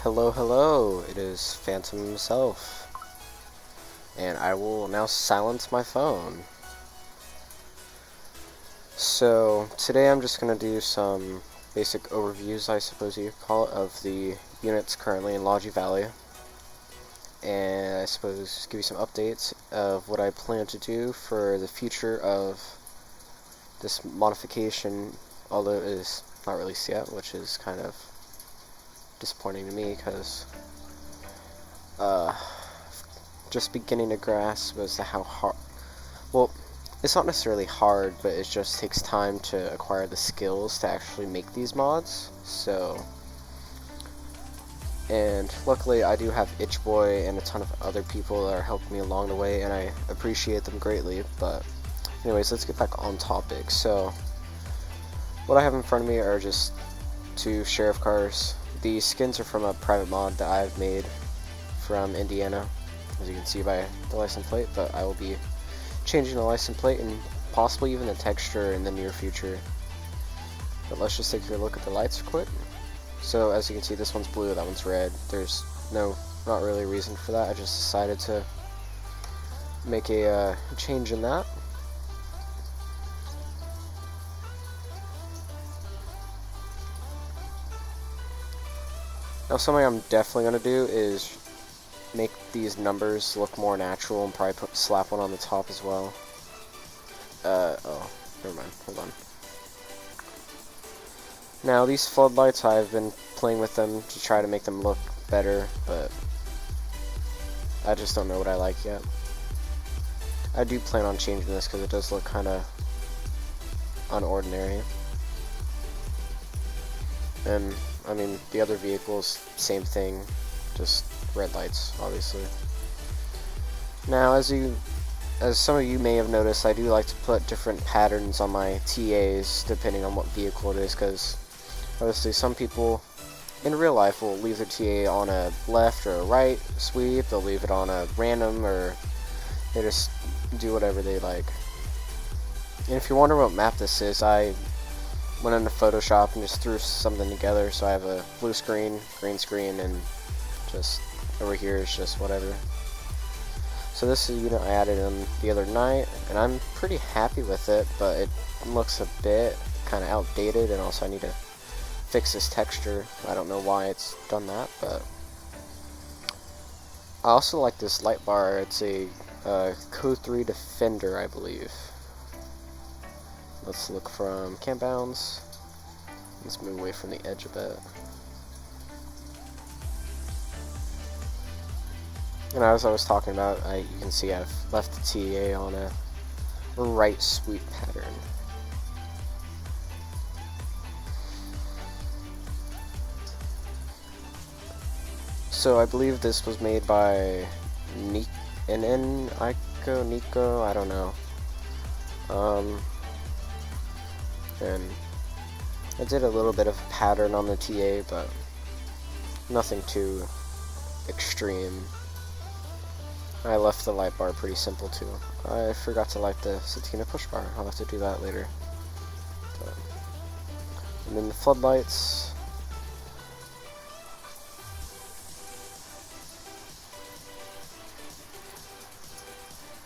Hello, hello, it is Phantom himself, and I will now silence my phone. So, today I'm just going to do some basic overviews, I suppose you could call it, of the units currently in Logi Valley, and I suppose give you some updates of what I plan to do for the future of this modification, although it is not released yet, which is kind of disappointing to me because just beginning to grasp as to how hard, well, it's not necessarily hard, but it just takes time to acquire the skills to actually make these mods. So, and luckily I do have Itch Boy and a ton of other people that are helping me along the way, and I appreciate them greatly. But anyways, let's get back on topic. So what I have in front of me are just two sheriff cars. These skins are from a private mod that I've made from Indiana, as you can see by the license plate, but I will be changing the license plate and possibly even the texture in the near future. But let's just take a look at the lights quick. So as you can see, this one's blue, that one's red. There's not really a reason for that. I just decided to make a change in that. Now something I'm definitely going to do is make these numbers look more natural and probably slap one on the top as well. Oh, never mind, hold on. Now these floodlights, I've been playing with them to try to make them look better, but I just don't know what I like yet. I do plan on changing this because it does look kind of unordinary. And I mean, the other vehicles, same thing, just red lights, obviously. Now, as some of you may have noticed, I do like to put different patterns on my TAs depending on what vehicle it is, because obviously some people in real life will leave their TA on a left or a right sweep, they'll leave it on a random, or they just do whatever they like. And if you're wondering what map this is, I went into Photoshop and just threw something together. So I have a blue screen, green screen, and just over here is just whatever. So this is a unit I added in the other night, and I'm pretty happy with it, but it looks a bit kind of outdated, and also I need to fix this texture. I don't know why it's done that, but I also like this light bar. It's a Code 3 Defender, I believe. Let's look from camp bounds. Let's move away from the edge a bit. And as I was talking about, you can see I've left the TA on a right sweep pattern. So I believe this was made by Nico, I don't know. And I did a little bit of pattern on the TA, but nothing too extreme. I left the light bar pretty simple too. I forgot to light the Satina push bar. I'll have to do that later. And then the floodlights.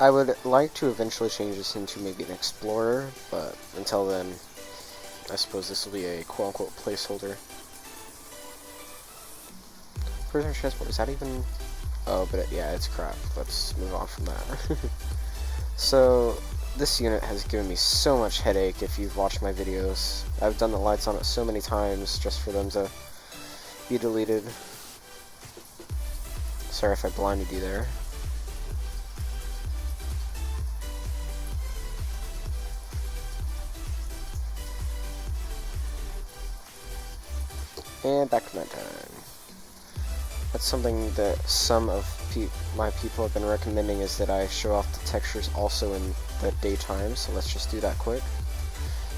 I would like to eventually change this into maybe an Explorer, but until then, I suppose this will be a quote-unquote placeholder. Prisoner transport, is that even... Oh, but yeah, it's crap. Let's move on from that. So, this unit has given me so much headache if you've watched my videos. I've done the lights on it so many times just for them to be deleted. Sorry if I blinded you there. And back to nighttime. That's something that some of my people have been recommending, is that I show off the textures also in the daytime, so let's just do that quick.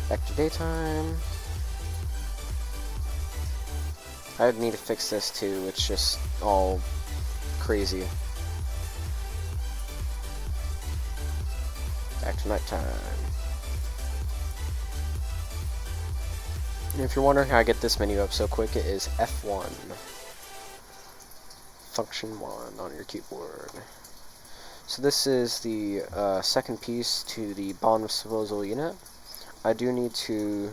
Back to daytime. I need to fix this too, it's just all crazy. Back to nighttime. And if you're wondering how I get this menu up so quick, it is F1. function 1 on your keyboard. So this is the second piece to the bomb disposal unit. I do need to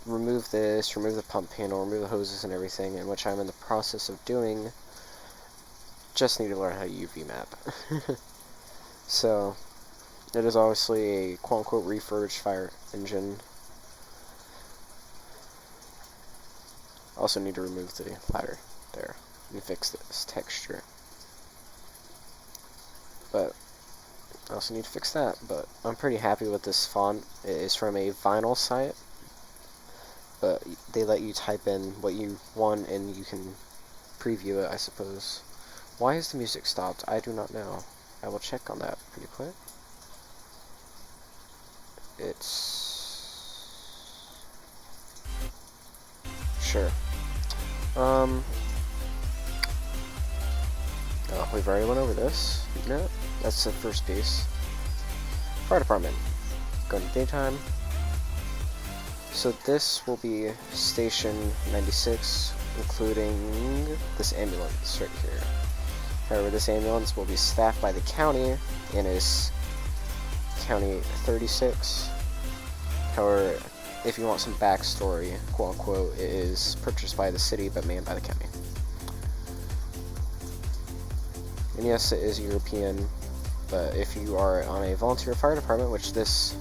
remove this, remove the pump panel, remove the hoses and everything, in which I'm in the process of doing. Just need to learn how to UV map. So, it is obviously a quote-unquote refurbished fire engine. Also need to remove the ladder there and fix this texture. But I also need to fix that, but I'm pretty happy with this font. It is from a vinyl site, but they let you type in what you want and you can preview it, I suppose. Why is the music stopped? I do not know. I will check on that pretty quick. It's... Sure. Oh, we've already went over this. No, that's the first piece. Fire department. Going to daytime. So this will be Station 96, including this ambulance right here. However, this ambulance will be staffed by the county and is County 36. However, if you want some backstory, quote unquote, it is purchased by the city but manned by the county. And yes, it is European, but if you are on a volunteer fire department, which this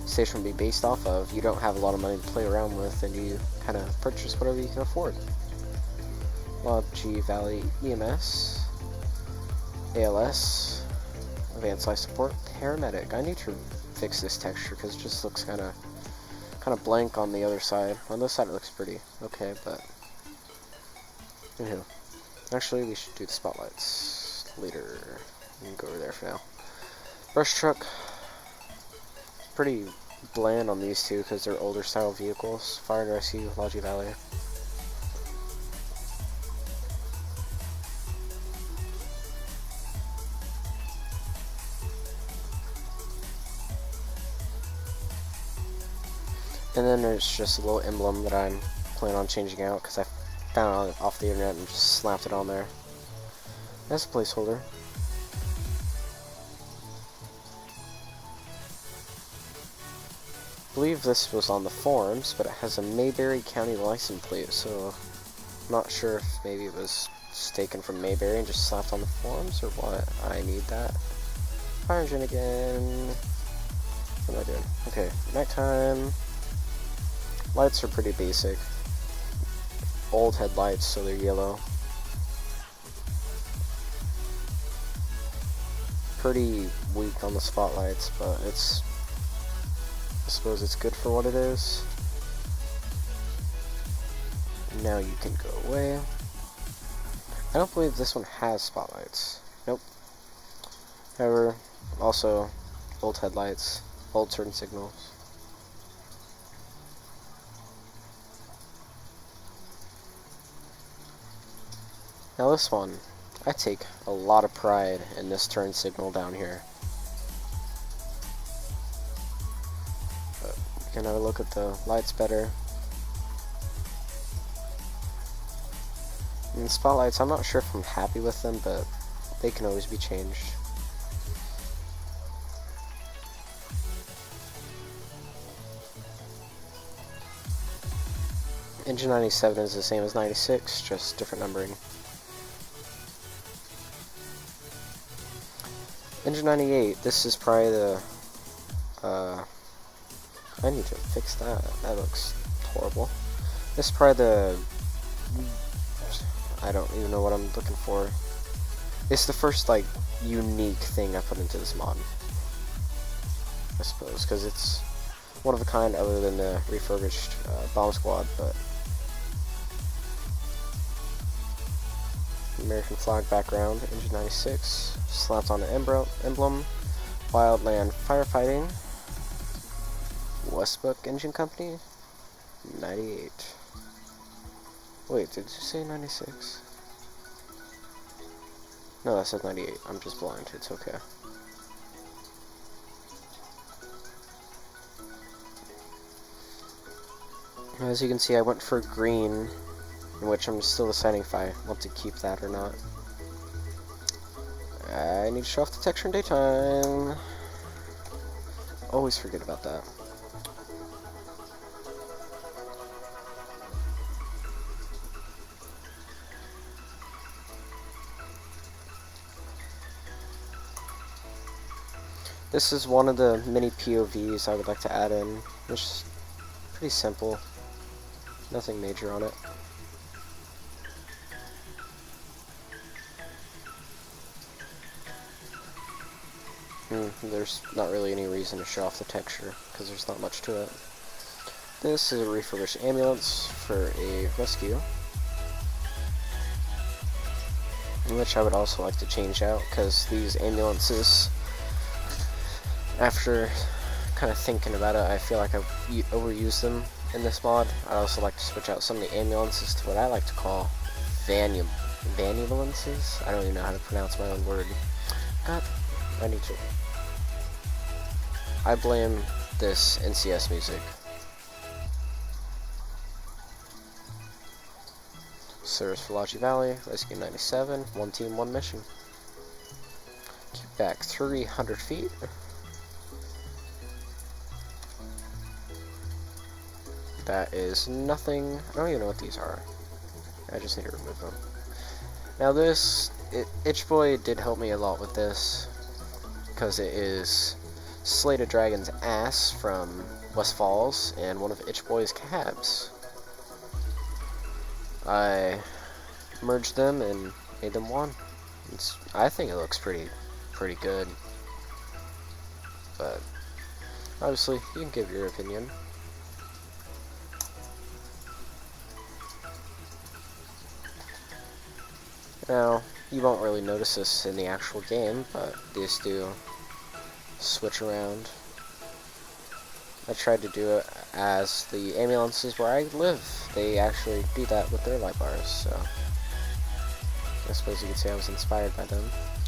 station will be based off of, you don't have a lot of money to play around with, and you kind of purchase whatever you can afford. Logi Valley EMS, ALS, Advanced Life Support, Paramedic. I need to fix this texture because it just looks kind of blank on the other side. On this side it looks pretty okay, but anywho, actually we should do the spotlights later. We can go over there for now. Brush truck, pretty bland on these two because they're older style vehicles. Fire and Rescue, Logi Valley. And then there's just a little emblem that I'm planning on changing out because I found it off the internet and just slapped it on there. As a placeholder. I believe this was on the forums, but it has a Mayberry County license plate, so I'm not sure if maybe it was just taken from Mayberry and just slapped on the forums or what. I need that. Fire engine again. What am I doing? Okay, nighttime. Lights are pretty basic. Old headlights, so they're yellow. Pretty weak on the spotlights, but it's, I suppose it's good for what it is. Now you can go away. I don't believe this one has spotlights. Nope. However, also old headlights, old turn signals. Now this one, I take a lot of pride in this turn signal down here. But you can have a look at the lights better. And the spotlights, I'm not sure if I'm happy with them, but they can always be changed. Engine 97 is the same as 96, just different numbering. Engine 98, this is probably the, I need to fix that, that looks horrible. This is probably the, I don't even know what I'm looking for. It's the first, like, unique thing I put into this mod, I suppose, because it's one of a kind other than the refurbished bomb squad, but American flag background, engine 96, slapped on an emblem, Wildland Firefighting, Westbrook Engine Company, 98. Wait, did you say 96? No, that said 98. I'm just blind. It's okay. As you can see, I went for green, in which I'm still deciding if I want to keep that or not. I need to show off the texture in daytime. Always forget about that. This is one of the mini POVs I would like to add in. It's pretty simple. Nothing major on it. There's not really any reason to show off the texture, because there's not much to it. This is a refurbished ambulance for a rescue, which I would also like to change out, because these ambulances, after kind of thinking about it, I feel like I've overused them in this mod. I'd also like to switch out some of the ambulances to what I like to call vanulances. I don't even know how to pronounce my own word. God, I need to. I blame this NCS music. Service for Logi Valley, Rescue 97, 1 team, 1 mission. Keep back 300 feet. That is nothing. I don't even know what these are. I just need to remove them. Now this, Itch Boy did help me a lot with this, because it is Slated Dragon's ass from West Falls and one of Itch Boy's cabs. I merged them and made them one. I think it looks pretty good, but obviously you can give your opinion. Now, you won't really notice this in the actual game, but these do switch around. I tried to do it as the ambulances where I live. They actually do that with their light bars, so I suppose you could say I was inspired by them.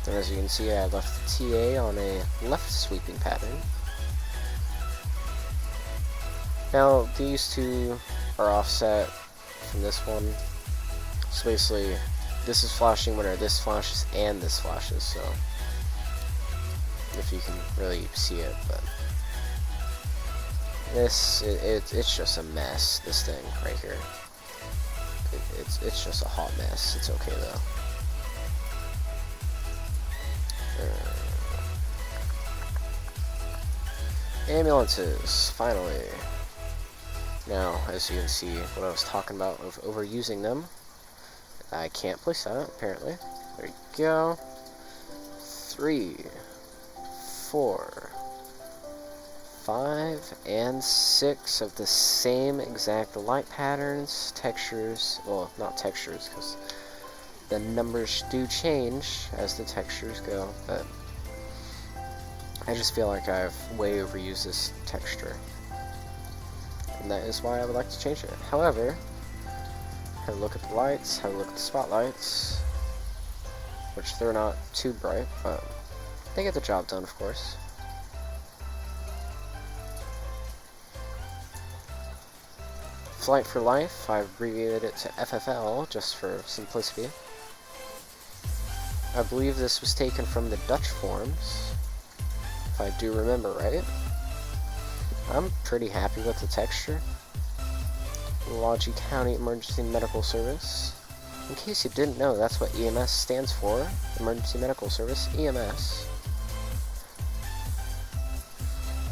And as you can see, I left the TA on a left sweeping pattern. Now, these two are offset from this one. So basically, this is flashing whenever this flashes and this flashes, so if you can really see it, but this, it's just a mess, this thing right here. It's just a hot mess. It's okay though. Ambulances, finally. Now, as you can see, what I was talking about of overusing them, I can't place that, apparently. There you go. 3, 4, 5, and 6 of the same exact light patterns, textures, well, not textures, because the numbers do change as the textures go, but I just feel like I've way overused this texture, and that is why I would like to change it. However, have a look at the lights, have a look at the spotlights, which they're not too bright, but they get the job done, of course. Flight for Life, I've abbreviated it to FFL just for simplicity. I believe this was taken from the Dutch forums, if I do remember right. I'm pretty happy with the texture. Logi County Emergency Medical Service. In case you didn't know, that's what EMS stands for. Emergency Medical Service, EMS.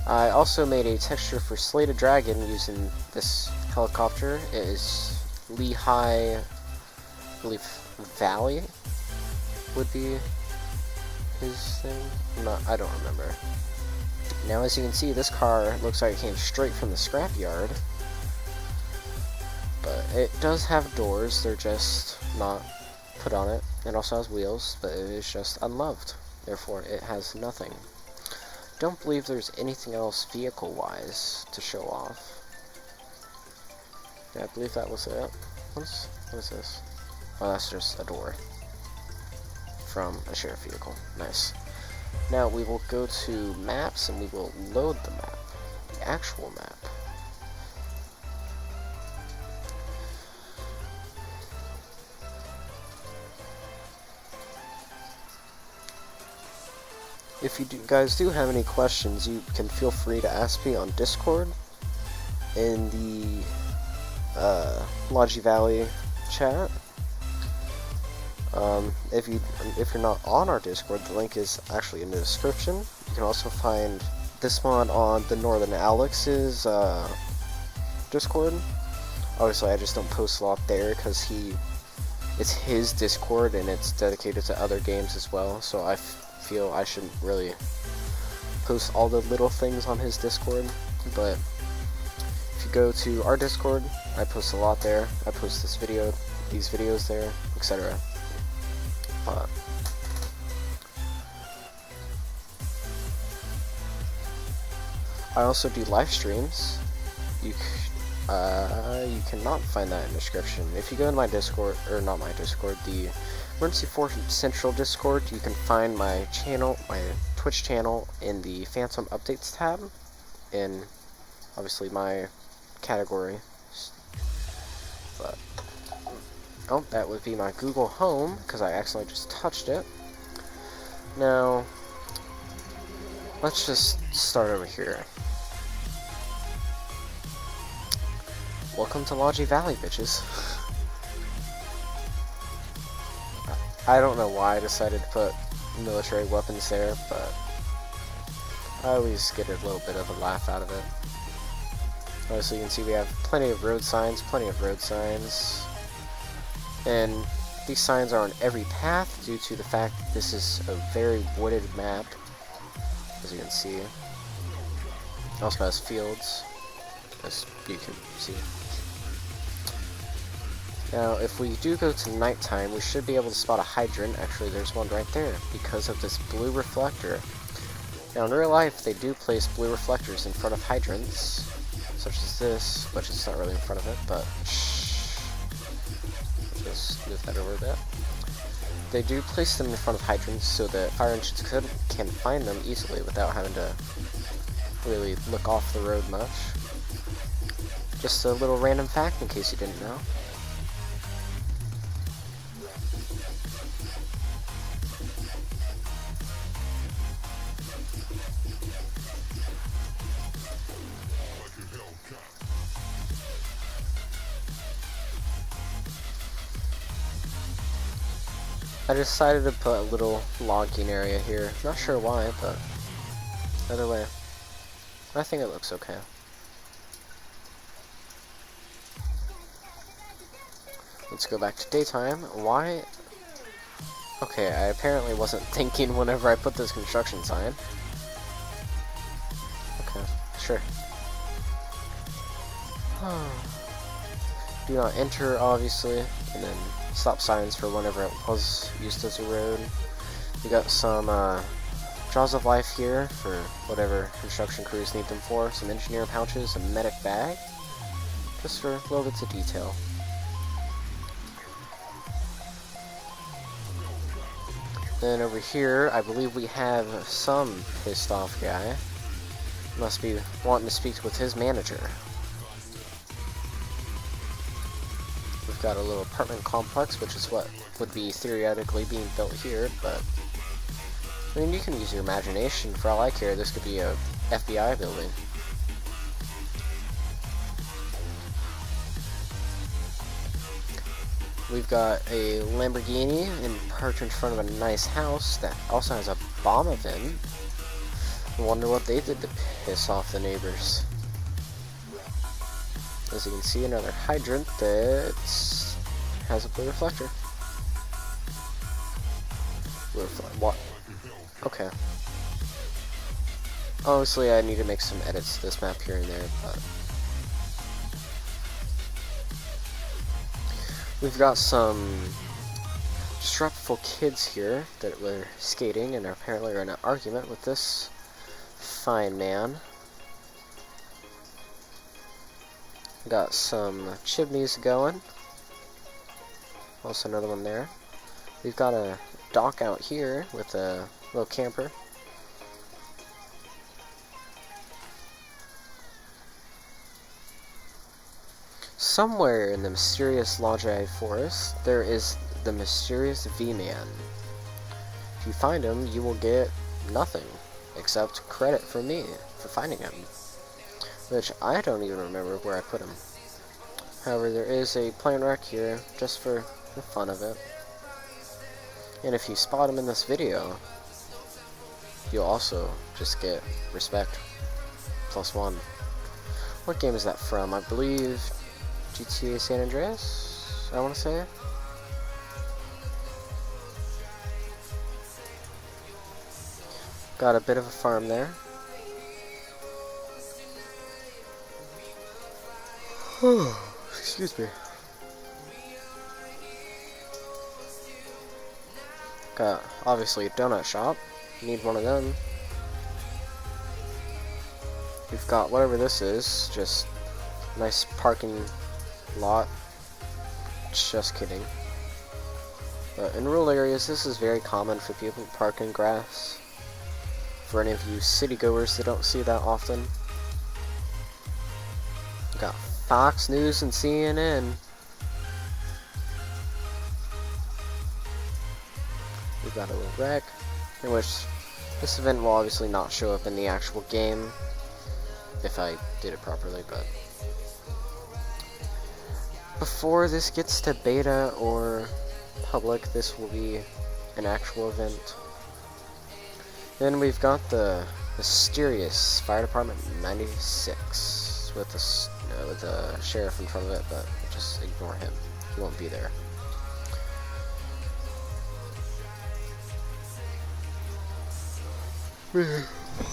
I also made a texture for Slated Dragon using this helicopter. It is Lehigh, I believe, Valley would be his thing. I don't remember. Now, as you can see, this car looks like it came straight from the scrapyard. But it does have doors, they're just not put on it. It also has wheels, but it is just unloved. Therefore, it has nothing. Don't believe there's anything else vehicle-wise to show off. Yeah, I believe that was it. What is this? Oh, that's just a door from a sheriff vehicle. Nice. Now we will go to maps and we will load the map, the actual map. if you guys do have any questions, you can feel free to ask me on Discord in the Logi Valley chat. If you're not on our Discord, the link is actually in the description. You can also find this one on the Northern Alex's Discord. Obviously, I just don't post a lot there because it's his Discord and it's dedicated to other games as well. So I feel I shouldn't really post all the little things on his Discord. But if you go to our Discord, I post a lot there. I post these videos there, etc. I also do live streams. You cannot find that in the description. If you go in my Discord, or not my Discord, the Emergency Force Central Discord, you can find my channel, my Twitch channel, in the Phantom Updates tab, in obviously my category. But oh, that would be my Google Home, because I accidentally just touched it. Now, let's just start over here. Welcome to Logi Valley, bitches. I don't know why I decided to put military weapons there, but I always get a little bit of a laugh out of it. Obviously, you can see we have plenty of road signs, and these signs are on every path due to the fact that this is a very wooded map, as you can see. It also has fields, as you can see. Now, if we do go to nighttime, we should be able to spot a hydrant. Actually, there's one right there, because of this blue reflector. Now, in real life, they do place blue reflectors in front of hydrants, such as this, which is not really in front of it, but shh. Just move that over a bit. They do place them in front of hydrants so that fire engines can find them easily without having to really look off the road much. Just a little random fact in case you didn't know. I decided to put a little logging area here. Not sure why, but either way, I think it looks okay. Let's go back to daytime. Why? Okay, I apparently wasn't thinking whenever I put this construction sign. Okay, sure. Do not enter, obviously, and then stop signs for whenever it was used as a road. We got some Jaws of Life here for whatever construction crews need them for. Some engineer pouches, a medic bag, just for little bits of detail. Then over here, I believe we have some pissed off guy. Must be wanting to speak with his manager. We've got a little apartment complex, which is what would be theoretically being built here, but I mean, you can use your imagination. For all I care, this could be a FBI building. We've got a Lamborghini parked in front of a nice house that also has a bomb vent. I wonder what they did to piss off the neighbors. As you can see, another hydrant that has a blue reflector. What? Okay. Obviously, I need to make some edits to this map here and there, but we've got some disruptful kids here that were skating and apparently are in an argument with this fine man. Got some chimneys going. Also another one there. We've got a dock out here with a little camper. Somewhere in the mysterious Logi forest, there is the mysterious V-Man. If you find him, you will get nothing. accept credit for me for finding him, which I don't even remember where I put him. However, there is a plane wreck here just for the fun of it. And if you spot him in this video, you'll also just get respect +1. What game is that from? I believe GTA San Andreas, I want to say. Got a bit of a farm there. Excuse me. Got, obviously, a donut shop. Need one of them. We've got whatever this is. Just nice parking lot. Just kidding. But in rural areas, this is very common for people to park in grass. For any of you city goers that don't see that often. We've got Fox News and CNN. We've got a little wreck, in which this event will obviously not show up in the actual game, if I did it properly, but before this gets to beta or public, this will be an actual event. Then we've got the mysterious Fire Department 96 with the sheriff in front of it, but just ignore him. He won't be there.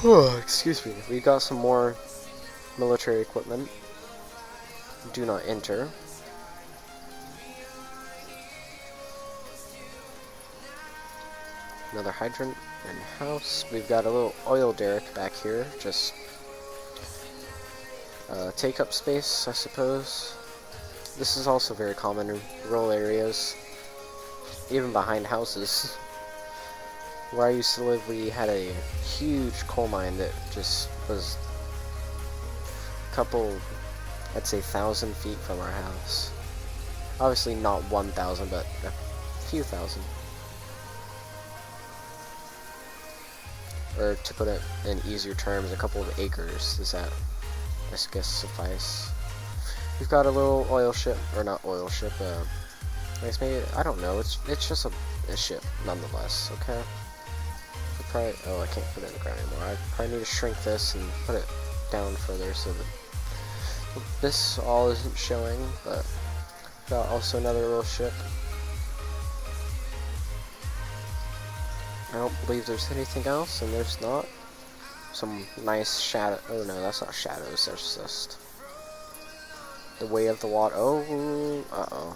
Oh, excuse me. We got some more military equipment. Do not enter. Another hydrant and house. We've got a little oil derrick back here. Just take up space, I suppose. This is also very common in rural areas, even behind houses. Where I used to live, we had a huge coal mine that just was a couple, I'd say 1,000 feet from our house. Obviously not 1,000, but a few thousand. Or to put it in easier terms, a couple of acres. Does that, I guess, suffice? We've got a little oil ship, or not oil ship, I guess maybe, I don't know, it's just a ship, nonetheless, okay? Probably, oh, I can't put it in the ground anymore. I probably need to shrink this and put it down further so that this all isn't showing, but got also another little ship. I don't believe there's anything else, and there's not. Some nice shadow. Oh no, that's not shadows, that's just the way of the water. Oh, uh-oh.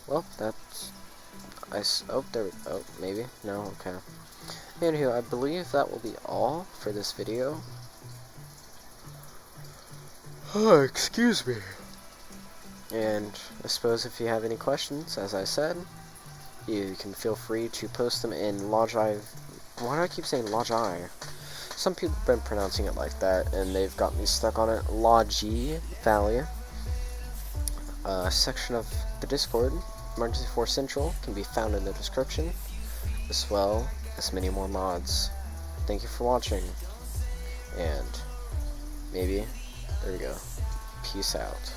Well, that's... oh, there we... oh, maybe? No, okay. Anywho, I believe that will be all for this video. Oh, excuse me. And I suppose if you have any questions, as I said, you can feel free to post them in Logi. Why do I keep saying Logi? Some people have been pronouncing it like that, and they've got me stuck on it. Logi Valley. Section of the Discord, Emergency Force Central, can be found in the description, as well as many more mods. Thank you for watching, and maybe, there we go, peace out.